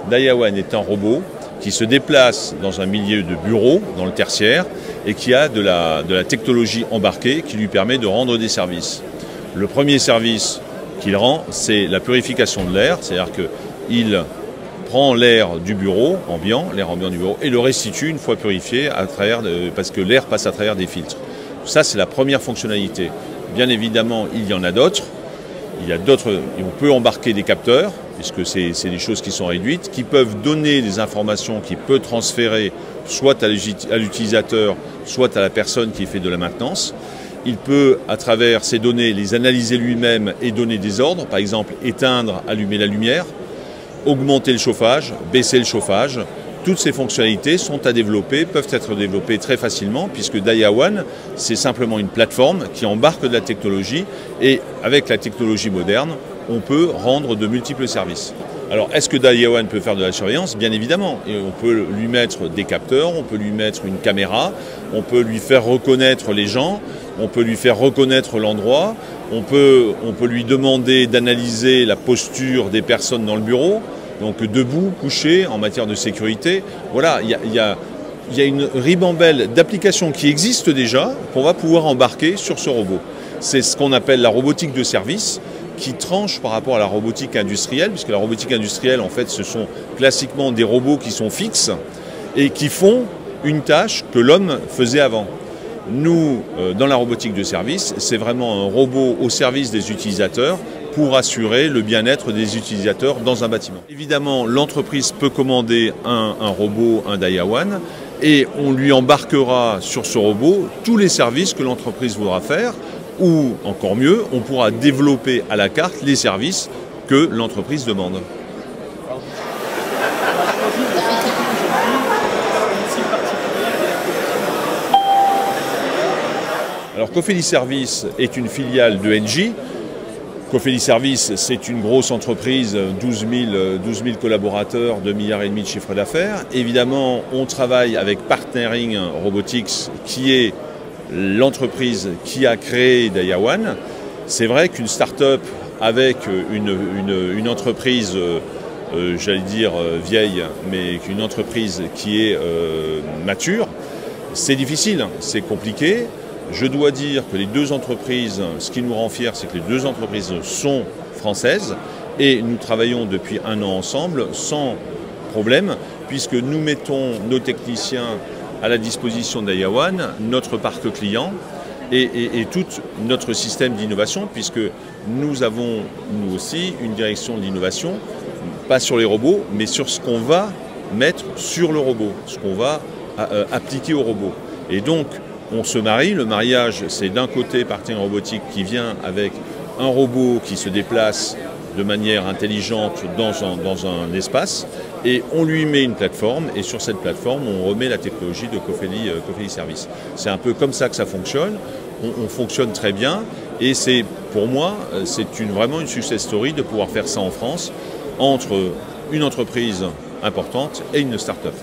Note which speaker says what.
Speaker 1: Dayawan est un robot qui se déplace dans un milieu de bureau, dans le tertiaire, et qui a de la technologie embarquée qui lui permet de rendre des services. Le premier service qu'il rend, c'est la purification de l'air, c'est-à-dire qu'il prend l'air du bureau, l'air ambiant du bureau, et le restitue une fois purifié parce que l'air passe à travers des filtres. Ça, c'est la première fonctionnalité. Bien évidemment, il y en a d'autres. On peut embarquer des capteurs, puisque c'est des choses qui sont réduites, qui peuvent donner des informations qui peuvent transférer soit à l'utilisateur, soit à la personne qui fait de la maintenance. Il peut, à travers ces données, les analyser lui-même et donner des ordres, par exemple éteindre, allumer la lumière, augmenter le chauffage, baisser le chauffage. Toutes ces fonctionnalités sont à développer, peuvent être développées très facilement, puisque Dayawan, c'est simplement une plateforme qui embarque de la technologie, et avec la technologie moderne, on peut rendre de multiples services. Alors, est-ce que Dayawan peut faire de la surveillance? Bien évidemment. Et on peut lui mettre des capteurs, on peut lui mettre une caméra, on peut lui faire reconnaître les gens, on peut lui faire reconnaître l'endroit, on peut lui demander d'analyser la posture des personnes dans le bureau, donc debout, couché, en matière de sécurité. Voilà, il y a une ribambelle d'applications qui existent déjà qu'on va pouvoir embarquer sur ce robot. C'est ce qu'on appelle la robotique de service, qui tranche par rapport à la robotique industrielle, puisque la robotique industrielle, en fait, ce sont classiquement des robots qui sont fixes et qui font une tâche que l'homme faisait avant. Nous, dans la robotique de service, c'est vraiment un robot au service des utilisateurs pour assurer le bien-être des utilisateurs dans un bâtiment. Évidemment, l'entreprise peut commander un robot, un Dayawan, et on lui embarquera sur ce robot tous les services que l'entreprise voudra faire, ou encore mieux, on pourra développer à la carte les services que l'entreprise demande. Alors Cofeli Service est une filiale de Engie. Cofeli Service, c'est une grosse entreprise, 12 000 collaborateurs, 2,5 milliards de chiffre d'affaires. Évidemment, on travaille avec Partnering Robotics, qui est l'entreprise qui a créé Dayawan. C'est vrai qu'une start-up avec une entreprise, j'allais dire vieille, mais qu'une entreprise qui est mature, c'est difficile, c'est compliqué. Je dois dire que les deux entreprises, ce qui nous rend fiers, c'est que les deux entreprises sont françaises et nous travaillons depuis 1 an ensemble sans problème, puisque nous mettons nos techniciens à la disposition de Dayawan, notre parc client et tout notre système d'innovation, puisque nous avons, nous aussi, une direction de l'innovation, pas sur les robots, mais sur ce qu'on va mettre sur le robot, ce qu'on va appliquer au robot. Et donc, on se marie. Le mariage, c'est d'un côté Partnering Robotics qui vient avec un robot qui se déplace de manière intelligente dans un espace, et on lui met une plateforme, et sur cette plateforme, on remet la technologie de Cofeli Service. C'est un peu comme ça que ça fonctionne. On fonctionne très bien, et c'est, pour moi, c'est vraiment une success story de pouvoir faire ça en France, entre une entreprise importante et une start-up.